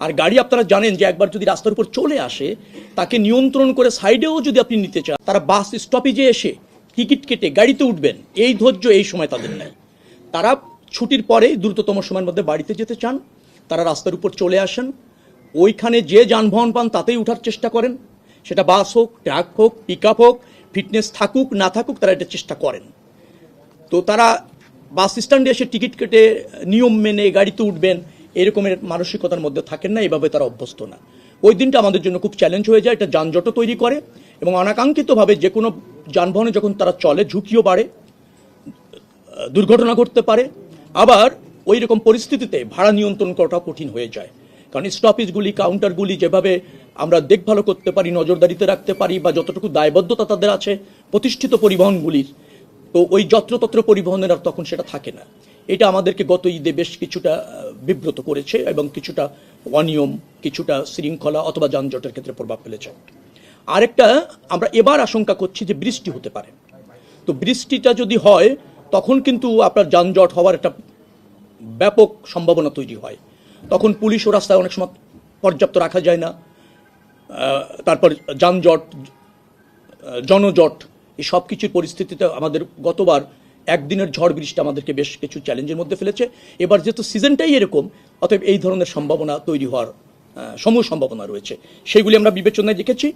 আর গাড়ি আপনারা জানেন যে একবার যদি রাস্তার উপর চলে আসে তাকে নিয়ন্ত্রণ করে সাইডেও যদি আপনি নিতে চান, তারা বাস স্টপেজে এসে টিকিট কেটে গাড়িতে উঠবেন, এই ধৈর্য এই সময় তাদের নেই। তারা ছুটির পরে দ্রুততম সময়ের মধ্যে বাড়িতে যেতে চান, তারা রাস্তার উপর চলে আসেন, ওইখানে যে যানবাহন পান তাতেই উঠার চেষ্টা করেন, সেটা বাস হোক, ট্রাক হোক, পিক আপ হোক, ফিটনেস থাকুক না থাকুক তারা এটা চেষ্টা করেন। তো তারা বাস স্ট্যান্ডে এসে টিকিট কেটে নিয়ম মেনে গাড়িতে উঠবেন এরকমের মানসিকতার মধ্যে থাকেন না, এভাবে তারা অভ্যস্ত না। ওই দিনটা আমাদের জন্য খুব চ্যালেঞ্জ হয়ে যায়, এটা যানজটও তৈরি করে এবং অনাকাঙ্ক্ষিতভাবে যে কোনো যানবাহনে যখন তারা চলে ঝুঁকিও বাড়ে, দুর্ঘটনা ঘটতে পারে। আবার ওই রকম পরিস্থিতিতে ভাড়া নিয়ন্ত্রণ করাটা কঠিন হয়ে যায়, কারণ স্টপেজগুলি, কাউন্টারগুলি যেভাবে আমরা দেখভাল করতে পারি, নজরদারিতে রাখতে পারি বা যতটুকু দায়বদ্ধতা তাদের আছে প্রতিষ্ঠিত পরিবহনগুলির, তো ওই যত্রতত্র পরিবহনের আর তখন সেটা থাকে না। এটা আমাদেরকে গত ঈদে বেশ কিছুটা বিব্রত করেছে এবং কিছুটা অনিয়ম, কিছুটা শৃঙ্খলা অথবা যানজটের ক্ষেত্রে প্রভাব ফেলেছে। আরেকটা আমরা এবার আশঙ্কা করছি যে বৃষ্টি হতে পারে। তো বৃষ্টিটা যদি হয় তখন কিন্তু আপনার যানজট হওয়ার একটা ব্যাপক সম্ভাবনা তৈরি হয়। তখন পুলিশ ও রাস্তায় অনেক সময় পর্যাপ্ত রাখা যায় না, তারপর যানজট, জনজট, এই সব কিছুর পরিস্থিতিতে আমাদের গতবার একদিনের ঝড় বৃষ্টি আমাদেরকে বেশ কিছু চ্যালেঞ্জের মধ্যে ফেলেছে। এবার যেহেতু সিজনটাই এরকম, অতএব এই ধরনের সম্ভাবনা তৈরি হওয়ার সমূহ সম্ভাবনা রয়েছে, সেগুলি আমরা বিবেচনায় রেখেছি।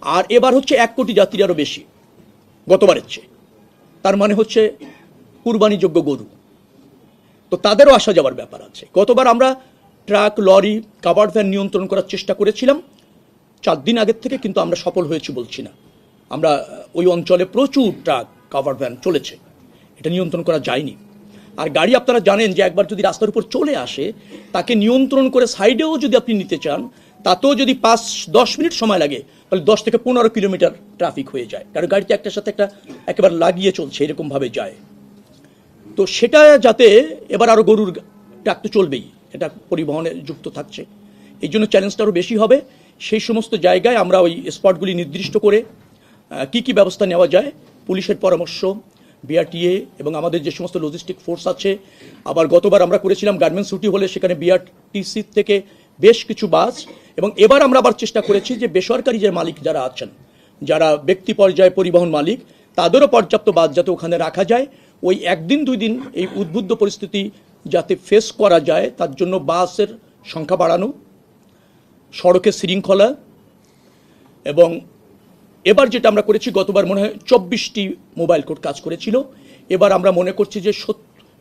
আর এবার হচ্ছে 1 কোটি যাত্রী আরও বেশি গতবারের চেয়ে, তার মানে হচ্ছে কুরবানিযোগ্য গরু, তো তাদেরও আসা যাওয়ার ব্যাপার আছে। গতবার আমরা ট্রাক, লরি, কাভার্ড ভ্যান নিয়ন্ত্রণ করার চেষ্টা করেছিলাম 4 দিন আগের থেকে, কিন্তু আমরা সফল হয়েছি বলছি না। আমরা ওই অঞ্চলে প্রচুর ট্রাক, কাভার্ড ভ্যান চলেছে, এটা নিয়ন্ত্রণ করা যায়নি। আর গাড়ি আপনারা জানেন যে একবার যদি রাস্তার উপর চলে আসে তাকে নিয়ন্ত্রণ করে সাইডেও যদি আপনি নিতে চান, তাতেও যদি 5-10 মিনিট সময় লাগে, তাহলে 10 থেকে 15 কিলোমিটার ট্রাফিক হয়ে যায়, কারণ গাড়িতে একটার সাথে একটা একেবারে লাগিয়ে চলছে, এরকমভাবে যায়। তো সেটা যাতে এবার আরও গরুর ট্রাক তো চলবেই, এটা পরিবহনে যুক্ত থাকছে, এই জন্য চ্যালেঞ্জটা আরও বেশি হবে। সেই সমস্ত জায়গায় আমরা ওই স্পটগুলি নির্দিষ্ট করে কি ব্যবস্থা নেওয়া যায়, পুলিশের পরামর্শ, বিআরটিএ এবং আমাদের যে সমস্ত লজিস্টিক ফোর্স আছে। আবার গতবার আমরা করেছিলাম গার্মেন্টস ছুটি হলে সেখানে বিআরটিসি থেকে বেশ কিছু বাস, এবং এবার আমরা আবার চেষ্টা করেছি যে বেসরকারি যে মালিক যারা আছেন, যারা ব্যক্তি পর্যায়ে পরিবহন মালিক, তাদেরও পর্যাপ্ত বাস যাতে ওখানে রাখা যায়। ওই 1 দিন 2 দিন এই উদ্বুদ্ধ পরিস্থিতি যাতে ফেস করা যায় তার জন্য বাসের সংখ্যা বাড়ানো, সড়কের শৃঙ্খলা, এবং এবার যেটা আমরা করেছি, গতবার মনে হয় 24টি মোবাইল কোর্ট কাজ করেছিল, এবার আমরা মনে করছি যে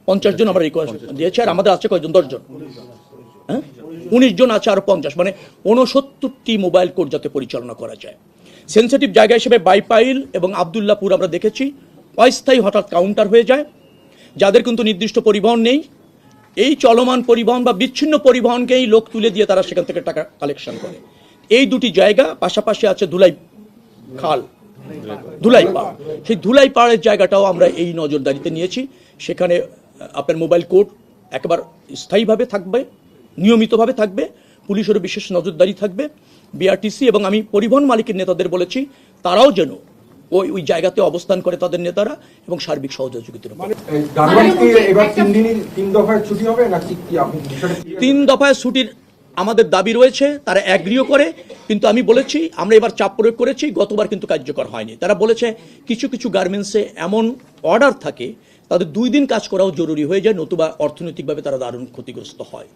50 জন আমরা রিকোয়েস্ট দিয়েছি, আর আমাদের আছে কয়জন? 10 জন, হ্যাঁ 19 জন আছে, আর 50, মানে 69টি মোবাইল কোর্ট যাতে পরিচালনা করা যায়। সেন্সিটিভ জায়গা হিসেবে বাইপাইল এবং আবদুল্লাপুর আমরা দেখেছি অস্থায়ী হঠাৎ কাউন্টার হয়ে যায়, যাদের কিন্তু নির্দিষ্ট পরিবহন নেই, এই চলমান পরিবহন বা বিচ্ছিন্ন পরিবহনকেই লোক তুলে দিয়ে তারা সেখান থেকে টাকা কালেকশন করে। এই দুটি জায়গা, পাশাপাশি আছে ধুলাই খাল, ধুলাই পাড়, সেই ধুলাই পাড়ের জায়গাটাও আমরা এই নজরদারিতে নিয়েছি। সেখানে আপনার মোবাইল কোর্ট একেবারে স্থায়ীভাবে থাকবে, নিয়মিতভাবে থাকবে, পুলিশেরও বিশেষ নজরদারি থাকবে, বিআরটিসি এবং আমি পরিবহন মালিকের নেতাদের বলেছি তারাও যেন ওই জায়গাতে অবস্থান করে, তাদের নেতারা, এবং সার্বিক সহযোগিতার উপর। 3 দফায় ছুটির আমাদের দাবি রয়েছে, তারা অ্যাগ্রিও করে, কিন্তু আমি বলেছি আমরা এবার চাপ প্রয়োগ করেছি, গতবার কিন্তু কার্যকর হয়নি। তারা বলেছে কিছু কিছু গার্মেন্টসে এমন অর্ডার থাকে তাদের 2 দিন কাজ করাও জরুরি হয়ে যায়, নতুবা অর্থনৈতিকভাবে তারা দারুণ ক্ষতিগ্রস্ত হয়।